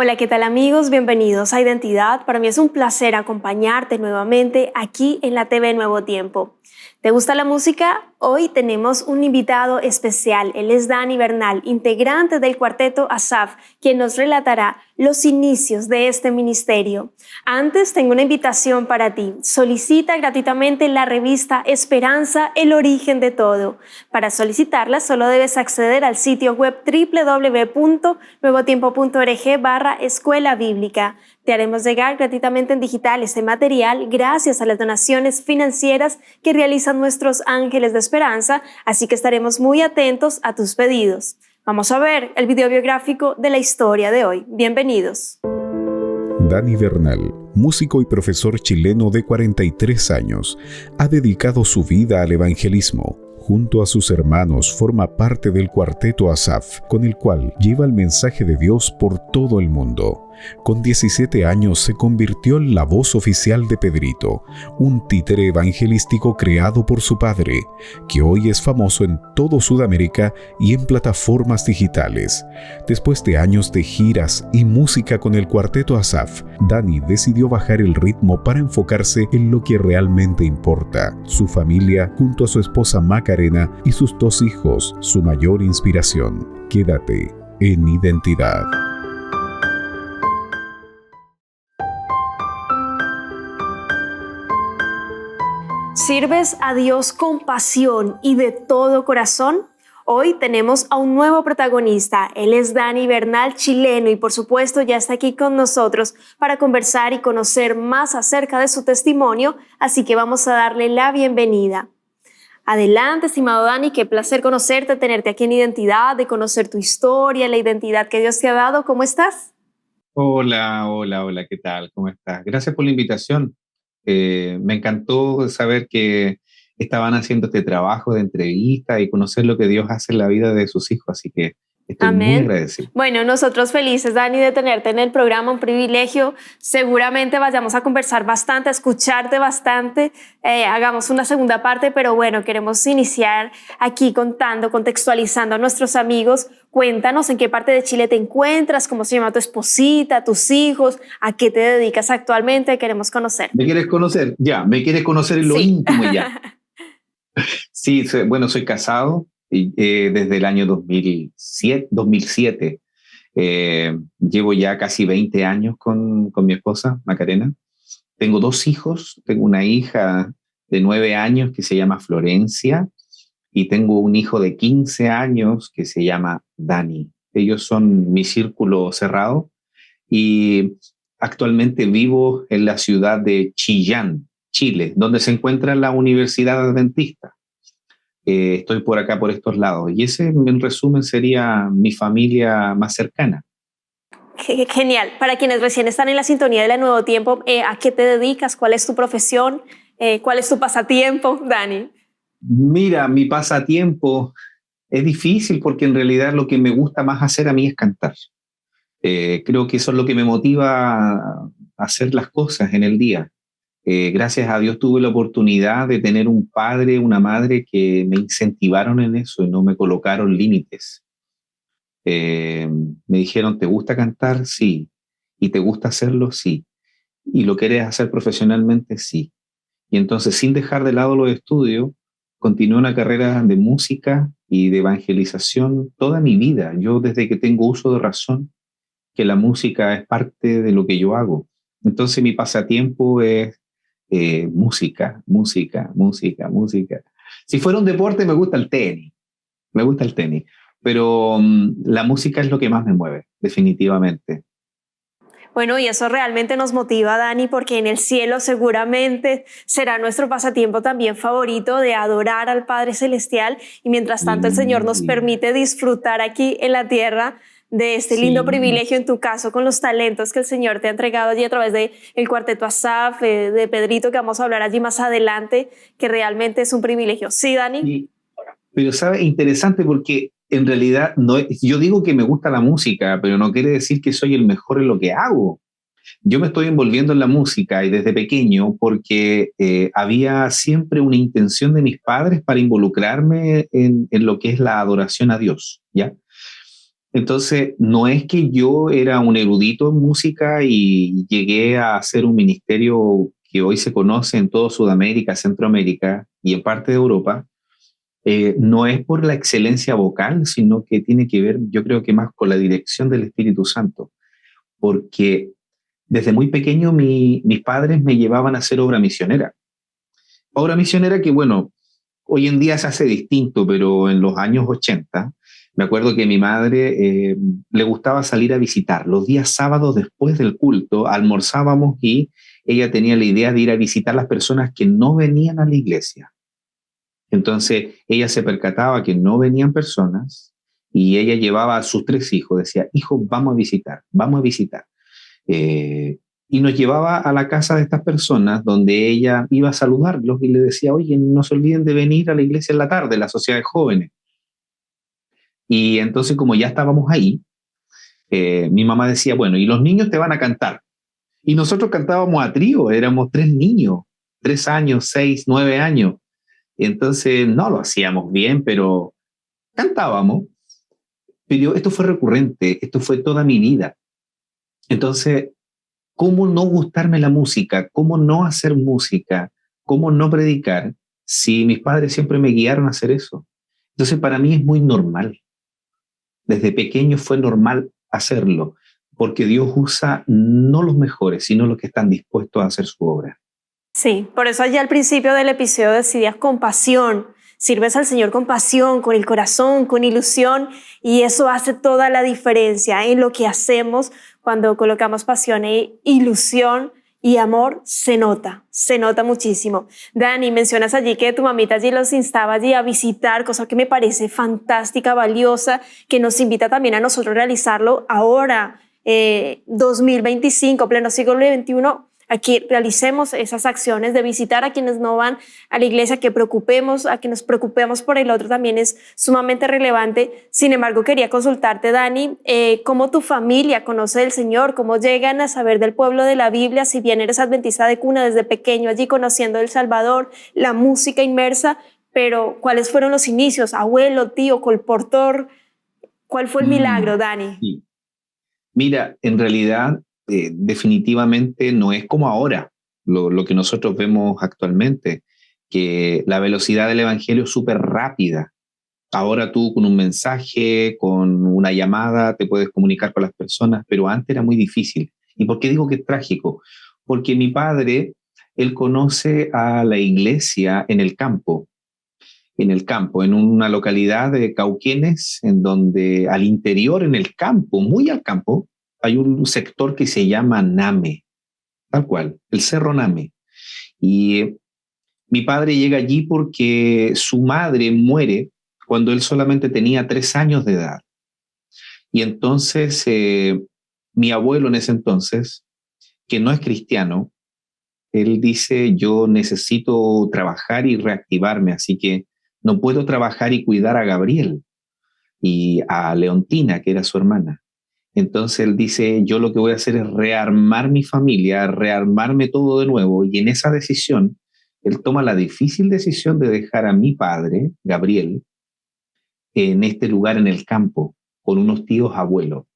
Hola, ¿qué tal amigos? Bienvenidos a Identidad. Para mí es un placer acompañarte nuevamente aquí en la TV Nuevo Tiempo. ¿Te gusta la música? Hoy tenemos un invitado especial. Él es Dani Bernal, integrante del cuarteto Asaf, quien nos relatará los inicios de este ministerio. Antes tengo una invitación para ti. Solicita gratuitamente la revista Esperanza, el origen de todo. Para solicitarla solo debes acceder al sitio web www.nuevotiempo.org/escuela bíblica. Te haremos llegar gratuitamente en digital este material gracias a las donaciones financieras que realizan nuestros ángeles de esperanza, así que estaremos muy atentos a tus pedidos. Vamos a ver el video biográfico de la historia de hoy. Bienvenidos. Dani Bernal, músico y profesor chileno de 43 años, ha dedicado su vida al evangelismo. Junto a sus hermanos forma parte del cuarteto Asaf, con el cual lleva el mensaje de Dios por todo el mundo. Con 17 años se convirtió en la voz oficial de Pedrito, un títere evangelístico creado por su padre, que hoy es famoso en todo Sudamérica y en plataformas digitales. Después de años de giras y música con el cuarteto Asaf, Dani decidió bajar el ritmo para enfocarse en lo que realmente importa: su familia, junto a su esposa Macarena y sus 2 hijos, su mayor inspiración. Quédate en Identidad. ¿Sirves a Dios con pasión y de todo corazón? Hoy tenemos a un nuevo protagonista. Él es Dani Bernal, chileno, y por supuesto ya está aquí con nosotros para conversar y conocer más acerca de su testimonio, así que vamos a darle la bienvenida. Adelante, estimado Dani, qué placer conocerte, tenerte aquí en Identidad, de conocer tu historia, la identidad que Dios te ha dado. ¿Cómo estás? Hola, ¿qué tal? ¿Cómo estás? Gracias por la invitación. Me encantó saber que estaban haciendo este trabajo de entrevista y conocer lo que Dios hace en la vida de sus hijos, así que estoy muy Amén. agradecido. Bueno, nosotros felices, Dani, de tenerte en el programa, un privilegio. Seguramente vayamos a conversar bastante, a escucharte bastante. Hagamos una segunda parte, pero bueno, queremos iniciar aquí contextualizando a nuestros amigos. Cuéntanos en qué parte de Chile te encuentras, cómo se llama tu esposita, tus hijos, a qué te dedicas actualmente. Queremos conocer. ¿Me quieres conocer? Ya, me quieres conocer en lo Sí. íntimo ya. Sí, soy casado desde el año 2007. Llevo ya casi 20 años con mi esposa, Macarena. Tengo 2 hijos, tengo una hija de 9 años que se llama Florencia y tengo un hijo de 15 años que se llama Dani. Ellos son mi círculo cerrado y actualmente vivo en la ciudad de Chillán, Chile, donde se encuentra la Universidad Adventista. Estoy por acá, por estos lados. Y ese, en resumen, sería mi familia más cercana. Genial. Para quienes recién están en la sintonía de la Nuevo Tiempo, ¿a qué te dedicas? ¿Cuál es tu profesión? ¿Cuál es tu pasatiempo, Dani? Mira, mi pasatiempo es difícil porque en realidad lo que me gusta más hacer a mí es cantar. Creo que eso es lo que me motiva a hacer las cosas en el día. Gracias a Dios tuve la oportunidad de tener un padre, una madre que me incentivaron en eso y no me colocaron límites. Me dijeron, ¿te gusta cantar? Sí. ¿Y te gusta hacerlo? Sí. ¿Y lo quieres hacer profesionalmente? Sí. Y entonces, sin dejar de lado los estudios, continué una carrera de música y de evangelización toda mi vida. Yo desde que tengo uso de razón, que la música es parte de lo que yo hago. Entonces mi pasatiempo es música. Si fuera un deporte me gusta el tenis, pero la música es lo que más me mueve, definitivamente. Bueno, y eso realmente nos motiva, Dani, porque en el cielo seguramente será nuestro pasatiempo también favorito de adorar al Padre Celestial, y mientras tanto el Señor nos permite disfrutar aquí en la tierra de este lindo privilegio, en tu caso, con los talentos que el Señor te ha entregado allí a través del cuarteto Asaf, de Pedrito, que vamos a hablar allí más adelante, que realmente es un privilegio. ¿Sí, Dani? Pero, ¿sabes? Interesante porque en realidad yo digo que me gusta la música, pero no quiere decir que soy el mejor en lo que hago. Yo me estoy envolviendo en la música y desde pequeño porque había siempre una intención de mis padres para involucrarme en lo que es la adoración a Dios, ¿ya? Entonces, no es que yo era un erudito en música y llegué a hacer un ministerio que hoy se conoce en toda Sudamérica, Centroamérica y en parte de Europa. No es por la excelencia vocal, sino que tiene que ver, yo creo que más con la dirección del Espíritu Santo, porque desde muy pequeño mis padres me llevaban a hacer obra misionera. Obra misionera que, bueno, hoy en día se hace distinto, pero en los años 80, me acuerdo que mi madre le gustaba salir a visitar. Los días sábados después del culto almorzábamos y ella tenía la idea de ir a visitar las personas que no venían a la iglesia. Entonces ella se percataba que no venían personas y ella llevaba a sus 3 hijos, decía, hijos, vamos a visitar, vamos a visitar. Y nos llevaba a la casa de estas personas donde ella iba a saludarlos y le decía, oye, no se olviden de venir a la iglesia en la tarde, la sociedad de jóvenes. Y entonces como ya estábamos ahí, mi mamá decía, bueno, y los niños te van a cantar. Y nosotros cantábamos a trío, éramos 3 niños, 3 años, 6, 9 años. Entonces no lo hacíamos bien, pero cantábamos. Pero esto fue recurrente, esto fue toda mi vida. Entonces, ¿cómo no gustarme la música? ¿Cómo no hacer música? ¿Cómo no predicar si mis padres siempre me guiaron a hacer eso? Entonces, para mí es muy normal. Desde pequeño fue normal hacerlo, porque Dios usa no los mejores, sino los que están dispuestos a hacer su obra. Sí, por eso allá al principio del episodio decías con pasión, sirves al Señor con pasión, con el corazón, con ilusión, y eso hace toda la diferencia en lo que hacemos cuando colocamos pasión e ilusión y amor, se nota muchísimo. Dani, mencionas allí que tu mamita allí los instaba allí a visitar, cosa que me parece fantástica, valiosa, que nos invita también a nosotros a realizarlo ahora, 2025, pleno siglo XXI. Aquí realicemos esas acciones de visitar a quienes no van a la iglesia, que nos preocupemos por el otro también es sumamente relevante. Sin embargo, quería consultarte, Dani, cómo tu familia conoce del Señor, cómo llegan a saber del pueblo de la Biblia, si bien eres adventista de cuna desde pequeño, allí conociendo El Salvador, la música inmersa, pero ¿cuáles fueron los inicios? Abuelo, tío, colportor, ¿cuál fue el milagro, Dani? Sí. Mira, en realidad definitivamente no es como ahora, lo que nosotros vemos actualmente, que la velocidad del evangelio es súper rápida. Ahora tú con un mensaje, con una llamada, te puedes comunicar con las personas, pero antes era muy difícil. ¿Y por qué digo que es trágico? Porque mi padre, él conoce a la iglesia en una localidad de Cauquenes, en donde al interior, en el campo, muy al campo, hay un sector que se llama Name, tal cual, el Cerro Name. Y mi padre llega allí porque su madre muere cuando él solamente tenía 3 años de edad. Y entonces mi abuelo en ese entonces, que no es cristiano, él dice, yo necesito trabajar y reactivarme, así que no puedo trabajar y cuidar a Gabriel y a Leontina, que era su hermana. Entonces él dice, yo lo que voy a hacer es rearmar mi familia, rearmarme todo de nuevo. Y en esa decisión, él toma la difícil decisión de dejar a mi padre, Gabriel, en este lugar en el campo, con unos tíos abuelos.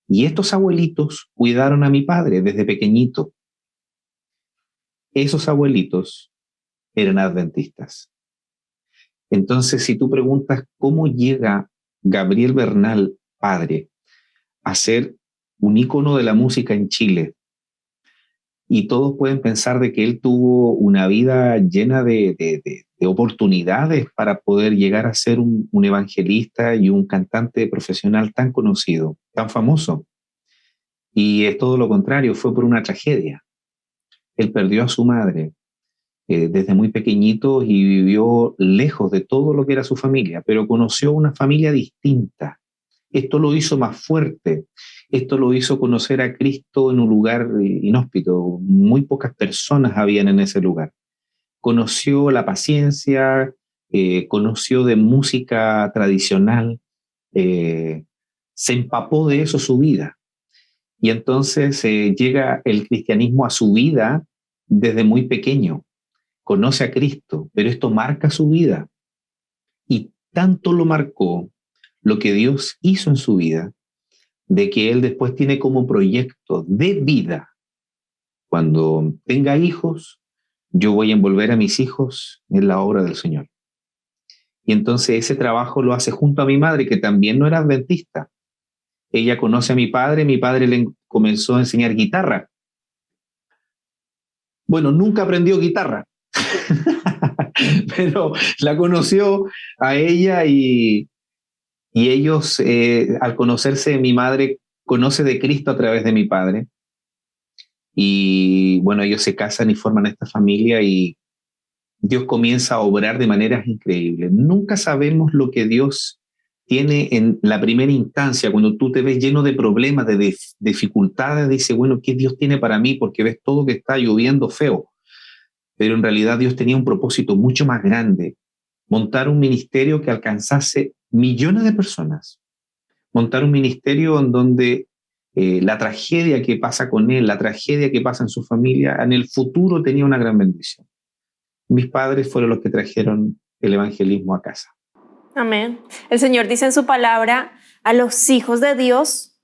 Y estos abuelitos cuidaron a mi padre desde pequeñito. Esos abuelitos eran adventistas. Entonces, si tú preguntas cómo llega Gabriel Bernal, padre, a ser un ícono de la música en Chile, y todos pueden pensar de que él tuvo una vida llena de oportunidades para poder llegar a ser un evangelista y un cantante profesional tan conocido, tan famoso. Y es todo lo contrario, fue por una tragedia. Él perdió a su madre desde muy pequeñito y vivió lejos de todo lo que era su familia, pero conoció una familia distinta. Esto lo hizo más fuerte, esto lo hizo conocer a Cristo en un lugar inhóspito. Muy pocas personas habían en ese lugar. Conoció la paciencia, conoció de música tradicional, se empapó de eso su vida. Y entonces llega el cristianismo a su vida desde muy pequeño. Conoce a Cristo, pero esto marca su vida. Y tanto lo marcó lo que Dios hizo en su vida, de que Él después tiene como proyecto de vida. Cuando tenga hijos, yo voy a envolver a mis hijos en la obra del Señor. Y entonces ese trabajo lo hace junto a mi madre, que también no era adventista. Ella conoce a mi padre le comenzó a enseñar guitarra. Bueno, nunca aprendió guitarra, pero la conoció a ella y ellos, al conocerse, mi madre conoce de Cristo a través de mi padre. Y bueno, ellos se casan y forman esta familia y Dios comienza a obrar de maneras increíbles. Nunca sabemos lo que Dios tiene en la primera instancia, cuando tú te ves lleno de problemas, de dificultades, dices, bueno, ¿qué Dios tiene para mí? Porque ves todo que está lloviendo feo. Pero en realidad Dios tenía un propósito mucho más grande: montar un ministerio que alcanzase millones de personas, montar un ministerio en donde la tragedia que pasa con él, la tragedia que pasa en su familia, en el futuro tenía una gran bendición. Mis padres fueron los que trajeron el evangelismo a casa. Amén. El Señor dice en su palabra a los hijos de Dios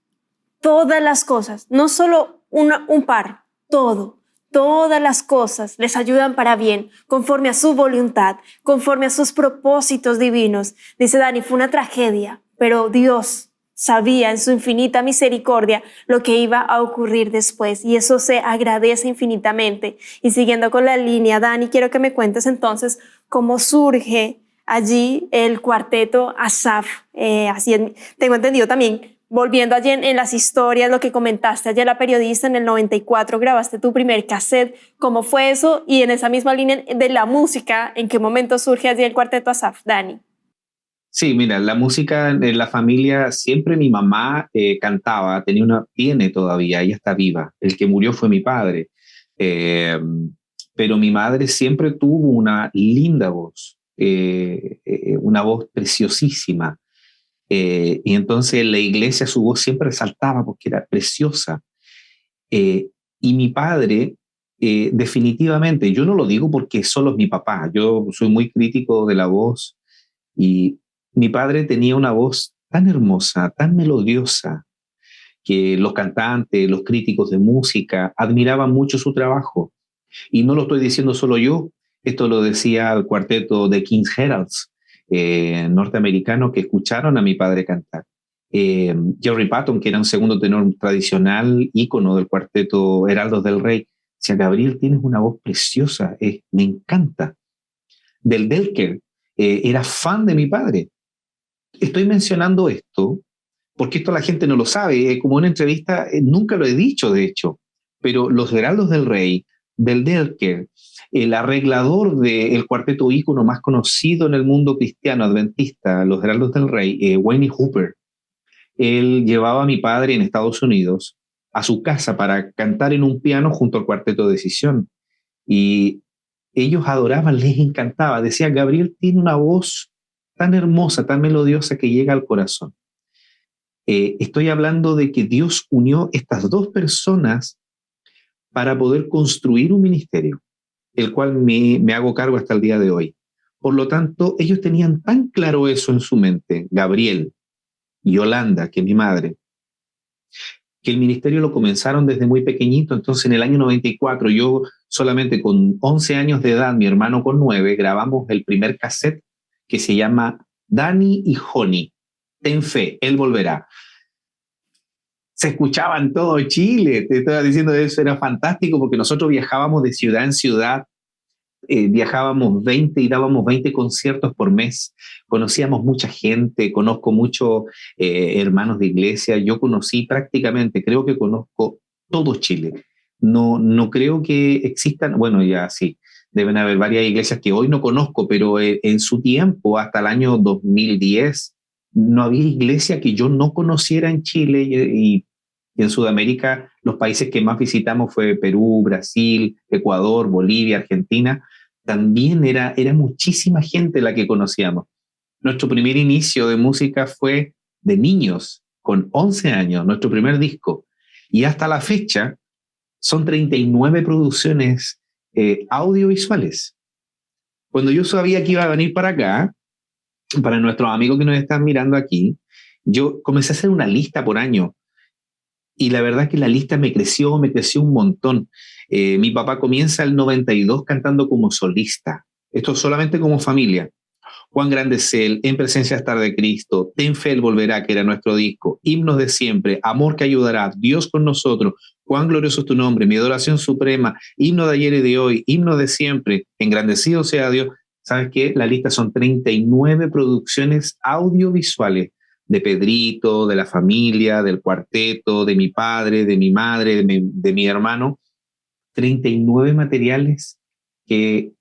todas las cosas, no solo un par, todas las cosas les ayudan para bien, conforme a su voluntad, conforme a sus propósitos divinos. Dice Dani, fue una tragedia, pero Dios sabía en su infinita misericordia lo que iba a ocurrir después, y eso se agradece infinitamente. Y siguiendo con la línea, Dani, quiero que me cuentes entonces cómo surge allí el cuarteto Asaf. Tengo entendido también, volviendo allí en las historias, lo que comentaste ayer, la periodista, en el 94 grabaste tu primer cassette. ¿Cómo fue eso? Y en esa misma línea de la música, ¿en qué momento surge allí el cuarteto Asaf, Dani? Sí, mira, la música en la familia, siempre mi mamá cantaba, tiene todavía, ella está viva. El que murió fue mi padre. Pero mi madre siempre tuvo una linda voz, una voz preciosísima. Y entonces en la iglesia su voz siempre resaltaba porque era preciosa. Y mi padre, definitivamente, yo no lo digo porque solo es mi papá, yo soy muy crítico de la voz, y mi padre tenía una voz tan hermosa, tan melodiosa, que los cantantes, los críticos de música admiraban mucho su trabajo. Y no lo estoy diciendo solo yo, esto lo decía el cuarteto de King's Heralds, norteamericano, que escucharon a mi padre cantar. Jerry Patton, que era un segundo tenor tradicional, ícono del cuarteto Heraldos del Rey, decía: Gabriel, tienes una voz preciosa, me encanta. Del Delker, era fan de mi padre. Estoy mencionando esto porque esto la gente no lo sabe, como una entrevista, nunca lo he dicho de hecho, pero los Heraldos del Rey, del Delker, el arreglador del cuarteto ícono más conocido en el mundo cristiano adventista, los Heraldos del Rey, Wayne Hooper, él llevaba a mi padre en Estados Unidos a su casa para cantar en un piano junto al cuarteto de Decisión. Y ellos adoraban, les encantaba. Decía: Gabriel tiene una voz tan hermosa, tan melodiosa, que llega al corazón. Estoy hablando de que Dios unió estas dos personas para poder construir un ministerio, el cual me hago cargo hasta el día de hoy. Por lo tanto, ellos tenían tan claro eso en su mente, Gabriel y Yolanda, que es mi madre, que el ministerio lo comenzaron desde muy pequeñito. Entonces, en el año 94, yo solamente con 11 años de edad, mi hermano con 9, grabamos el primer cassette, que se llama Dani y Joni, ten fe, él volverá. Se escuchaba en todo Chile, te estaba diciendo, eso era fantástico, porque nosotros viajábamos de ciudad en ciudad, viajábamos 20 y dábamos 20 conciertos por mes, conocíamos mucha gente, conozco muchos hermanos de iglesia, yo conocí prácticamente, creo que conozco todo Chile. No creo que existan, bueno, ya sí, deben haber varias iglesias que hoy no conozco, pero en su tiempo, hasta el año 2010, no había iglesia que yo no conociera en Chile, y en Sudamérica los países que más visitamos fue Perú, Brasil, Ecuador, Bolivia, Argentina. También era muchísima gente la que conocíamos. Nuestro primer inicio de música fue de niños, con 11 años, nuestro primer disco. Y hasta la fecha son 39 producciones audiovisuales. Cuando yo sabía que iba a venir para acá, para nuestros amigos que nos están mirando aquí, yo comencé a hacer una lista por año y la verdad que la lista me creció un montón. Mi papá comienza el 92 cantando como solista, esto solamente como familia. Cuán grande es Él, En presencia estar de Cristo, Ten fe, Él volverá, que era nuestro disco, Himnos de siempre, Amor que ayudará, Dios con nosotros, Cuán glorioso es tu nombre, Mi adoración suprema, Himno de ayer y de hoy, Himno de siempre, Engrandecido sea Dios. ¿Sabes qué? La lista son 39 producciones audiovisuales de Pedrito, de la familia, del cuarteto, de mi padre, de mi madre, de mi hermano. 39 materiales que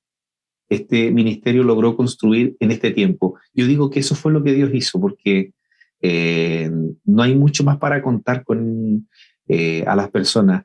este ministerio logró construir en este tiempo. Yo digo que eso fue lo que Dios hizo, porque no hay mucho más para contar con a las personas.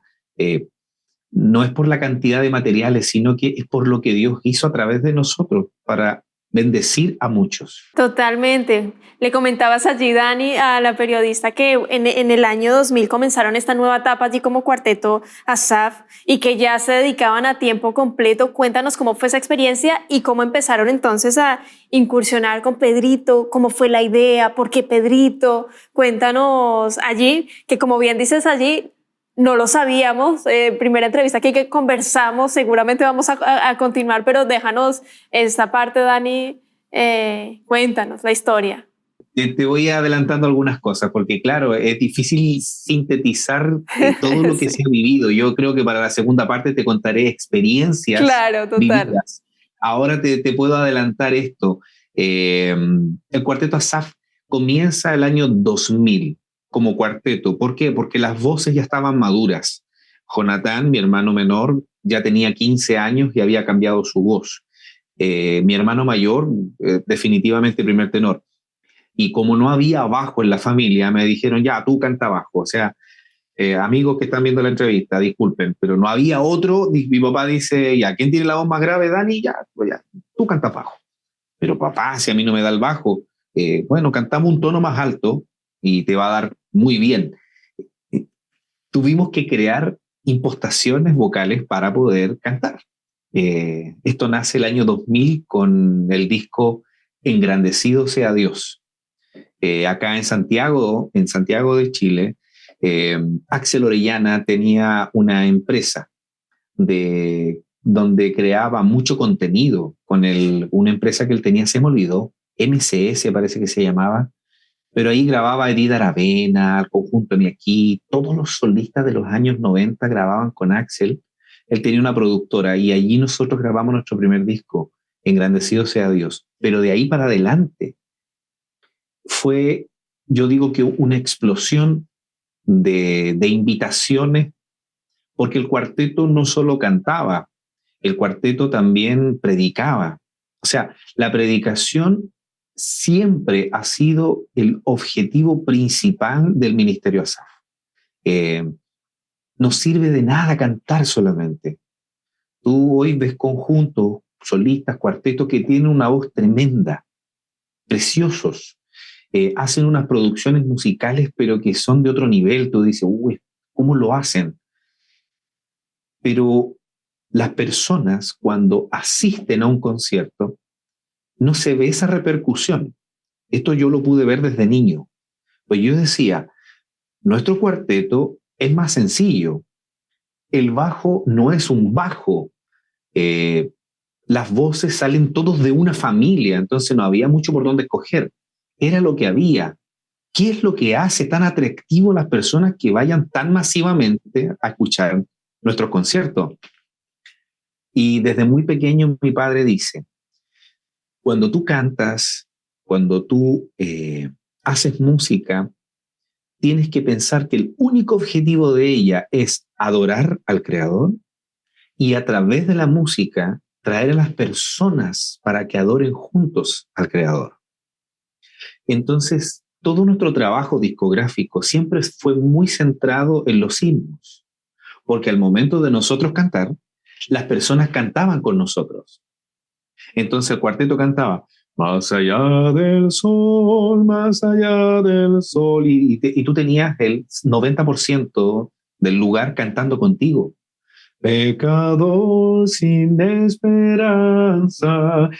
No es por la cantidad de materiales, sino que es por lo que Dios hizo a través de nosotros para bendecir a muchos. Totalmente. Le comentabas allí, Dani, a la periodista que en el año 2000 comenzaron esta nueva etapa allí como Cuarteto Asaf y que ya se dedicaban a tiempo completo. Cuéntanos cómo fue esa experiencia y cómo empezaron entonces a incursionar con Pedrito, cómo fue la idea, por qué Pedrito. Cuéntanos allí, que como bien dices allí, no lo sabíamos, primera entrevista que conversamos, seguramente vamos a continuar, pero déjanos esta parte, Dani, cuéntanos la historia. Te voy adelantando algunas cosas, porque claro, es difícil sintetizar todo lo que Sí. se ha vivido. Yo creo que para la segunda parte te contaré experiencias Claro, total. vividas. Ahora te puedo adelantar esto. El Cuarteto Asaf comienza el año 2000 como cuarteto. ¿Por qué? Porque las voces ya estaban maduras. Jonatán, mi hermano menor, ya tenía 15 años y había cambiado su voz. Mi hermano mayor, definitivamente primer tenor. Y como no había bajo en la familia, me dijeron, ya, tú canta bajo. O sea, amigos que están viendo la entrevista, disculpen, pero no había otro. Mi papá dice, ya, ¿quién tiene la voz más grave, Dani? Ya, pues ya, tú cantas bajo. Pero papá, si a mí no me da el bajo, bueno, cantamos un tono más alto y te va a dar muy bien. Tuvimos que crear impostaciones vocales para poder cantar. Esto nace el año 2000 con el disco Engrandecido sea Dios. Acá en Santiago de Chile, Axel Orellana tenía una empresa donde creaba mucho contenido con una empresa que él tenía, se me olvidó, MCS parece que se llamaba, pero ahí grababa Edith Aravena, el conjunto Ni Aquí, todos los solistas de los años 90 grababan con Axel. Él tenía una productora y allí nosotros grabamos nuestro primer disco, Engrandecido sea Dios. Pero de ahí para adelante fue, yo digo que una explosión de invitaciones, porque el cuarteto no solo cantaba, el cuarteto también predicaba. O sea, la predicación siempre ha sido el objetivo principal del Ministerio Asaf. No sirve de nada cantar solamente. Tú hoy ves conjuntos, solistas, cuartetos que tienen una voz tremenda, preciosos. Hacen unas producciones musicales, pero que son de otro nivel. Tú dices, uy, ¿cómo lo hacen? Pero las personas, cuando asisten a un concierto, no se ve esa repercusión. Esto yo lo pude ver desde niño. Pues yo decía, nuestro cuarteto es más sencillo. El bajo no es un bajo. Las voces salen todos de una familia, entonces no había mucho por dónde escoger. Era lo que había. ¿Qué es lo que hace tan atractivo a las personas que vayan tan masivamente a escuchar nuestros conciertos? Y desde muy pequeño mi padre dice, cuando tú cantas, cuando tú haces música, tienes que pensar que el único objetivo de ella es adorar al Creador y a través de la música traer a las personas para que adoren juntos al Creador. Entonces, todo nuestro trabajo discográfico siempre fue muy centrado en los himnos, porque al momento de nosotros cantar, las personas cantaban con nosotros. Entonces el cuarteto cantaba, más allá del sol, y tú tenías el 90% del lugar cantando contigo. pecador sin esperanza.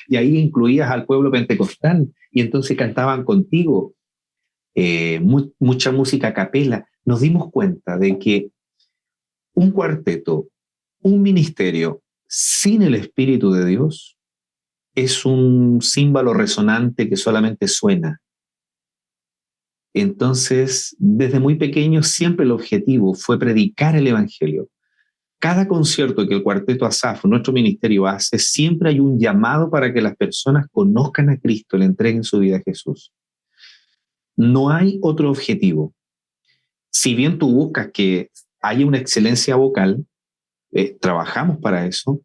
Y ahí incluías al pueblo pentecostal y entonces cantaban contigo mucha música a capela. Nos dimos cuenta de que un cuarteto, un ministerio sin el Espíritu de Dios es un címbalo resonante que solamente suena. Entonces, desde muy pequeño siempre el objetivo fue predicar el Evangelio. Cada concierto que el Cuarteto Asaf, nuestro ministerio, hace, siempre hay un llamado para que las personas conozcan a Cristo, le entreguen su vida a Jesús. No hay otro objetivo. Si bien tú buscas que haya una excelencia vocal, trabajamos para eso,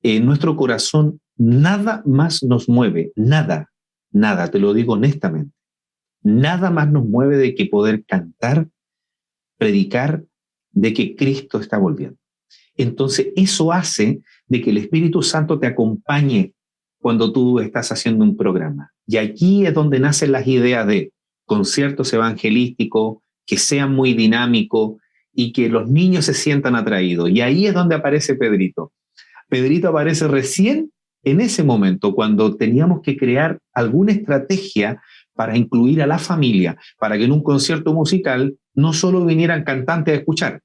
en nuestro corazón nada más nos mueve, nada, te lo digo honestamente. Nada más nos mueve de que poder cantar, predicar, de que Cristo está volviendo. Entonces, eso hace de que el Espíritu Santo te acompañe cuando tú estás haciendo un programa. Y aquí es donde nacen las ideas de conciertos evangelísticos, que sean muy dinámicos y que los niños se sientan atraídos. Y ahí es donde aparece Pedrito. Pedrito aparece recién en ese momento, cuando teníamos que crear alguna estrategia para incluir a la familia, para que en un concierto musical no solo vinieran cantantes a escuchar,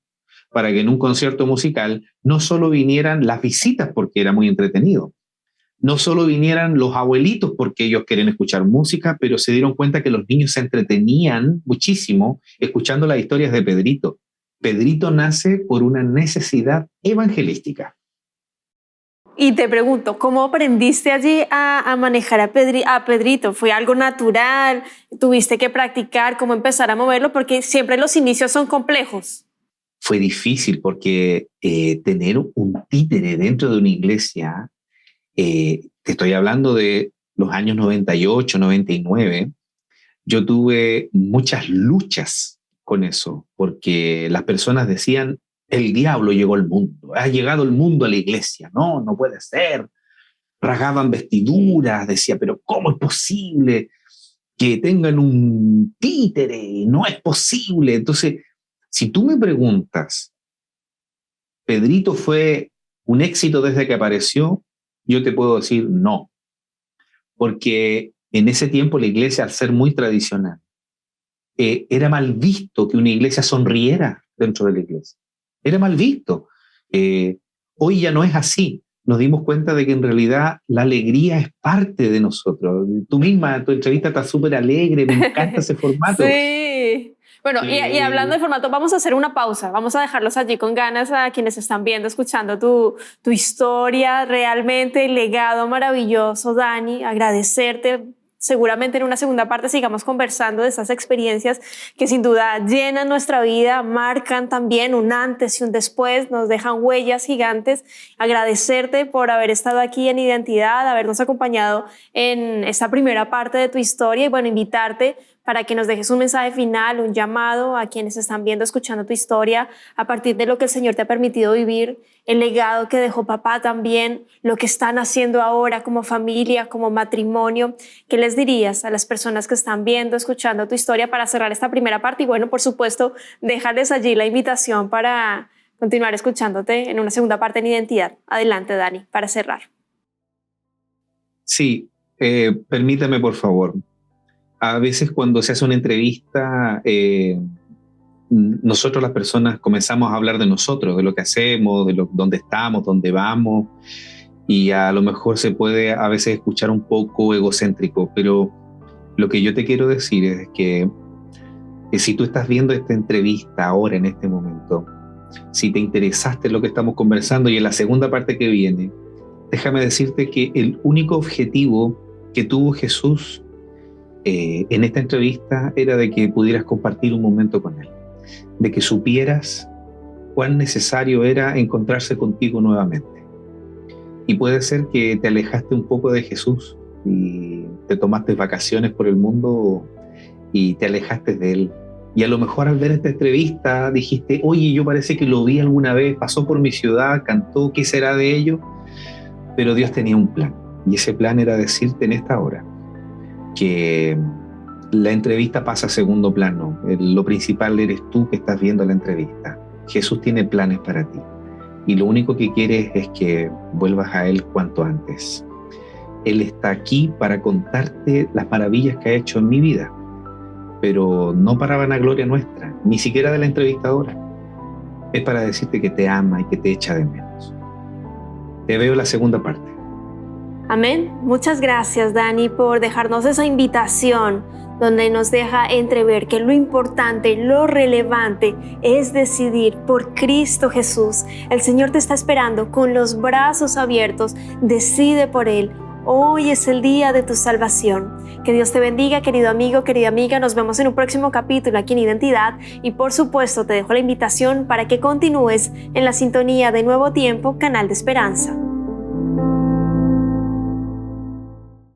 para que en un concierto musical no solo vinieran las visitas porque era muy entretenido, no solo vinieran los abuelitos porque ellos quieren escuchar música, pero se dieron cuenta que los niños se entretenían muchísimo escuchando las historias de Pedrito. Pedrito nace por una necesidad evangelística. Y te pregunto, ¿cómo aprendiste allí a manejar a Pedrito? ¿Fue algo natural? ¿Tuviste que practicar cómo empezar a moverlo? Porque siempre los inicios son complejos. Fue difícil porque tener un títere dentro de una iglesia, te estoy hablando de los años 98, 99, yo tuve muchas luchas con eso, porque las personas decían, el diablo llegó al mundo, ha llegado el mundo a la iglesia, no puede ser. Rasgaban vestiduras, decía, pero ¿cómo es posible que tengan un títere? No es posible. Entonces, si tú me preguntas, ¿Pedrito fue un éxito desde que apareció? Yo te puedo decir no, porque en ese tiempo la iglesia, al ser muy tradicional, era mal visto que una iglesia sonriera dentro de la iglesia. Era mal visto. Hoy ya no es así. Nos dimos cuenta de que en realidad la alegría es parte de nosotros. Tú misma, tu entrevista está súper alegre, me encanta ese formato. Sí. Bueno, y hablando de formato, vamos a hacer una pausa. Vamos a dejarlos allí con ganas a quienes están viendo, escuchando tu historia, realmente el legado maravilloso, Dani. Agradecerte. Seguramente en una segunda parte sigamos conversando de esas experiencias que sin duda llenan nuestra vida, marcan también un antes y un después, nos dejan huellas gigantes. Agradecerte por haber estado aquí en Identidad, habernos acompañado en esta primera parte de tu historia y bueno, invitarte para que nos dejes un mensaje final, un llamado a quienes están viendo, escuchando tu historia, a partir de lo que el Señor te ha permitido vivir, el legado que dejó papá también, lo que están haciendo ahora como familia, como matrimonio. ¿Qué les dirías a las personas que están viendo, escuchando tu historia para cerrar esta primera parte? Y bueno, por supuesto, dejarles allí la invitación para continuar escuchándote en una segunda parte en Identidad. Adelante, Dani, para cerrar. Sí, permítame, por favor. A veces cuando se hace una entrevista, nosotros las personas comenzamos a hablar de nosotros, de lo que hacemos, de dónde estamos, dónde vamos, y a lo mejor se puede a veces escuchar un poco egocéntrico, pero lo que yo te quiero decir es que si tú estás viendo esta entrevista ahora, en este momento, si te interesaste en lo que estamos conversando y en la segunda parte que viene, déjame decirte que el único objetivo que tuvo Jesús en esta entrevista era de que pudieras compartir un momento con Él, de que supieras cuán necesario era encontrarse contigo nuevamente. Y puede ser que te alejaste un poco de Jesús y te tomaste vacaciones por el mundo y te alejaste de Él. Y a lo mejor al ver esta entrevista dijiste, oye, yo parece que lo vi alguna vez, pasó por mi ciudad, cantó, ¿qué será de ello? Pero Dios tenía un plan, y ese plan era decirte en esta hora que la entrevista pasa a segundo plano. Lo principal eres tú que estás viendo la entrevista. Jesús tiene planes para ti. y lo único que quiere es que vuelvas a Él cuanto antes. Él está aquí para contarte las maravillas que ha hecho en mi vida, pero no para vanagloria nuestra, ni siquiera de la entrevistadora. Es para decirte que te ama y que te echa de menos. Te veo la segunda parte. Amén. Muchas gracias, Dani, por dejarnos esa invitación donde nos deja entrever que lo importante, lo relevante es decidir por Cristo Jesús. El Señor te está esperando con los brazos abiertos. Decide por Él. Hoy es el día de tu salvación. Que Dios te bendiga, querido amigo, querida amiga. Nos vemos en un próximo capítulo aquí en Identidad. Y por supuesto, te dejo la invitación para que continúes en la sintonía de Nuevo Tiempo, Canal de Esperanza.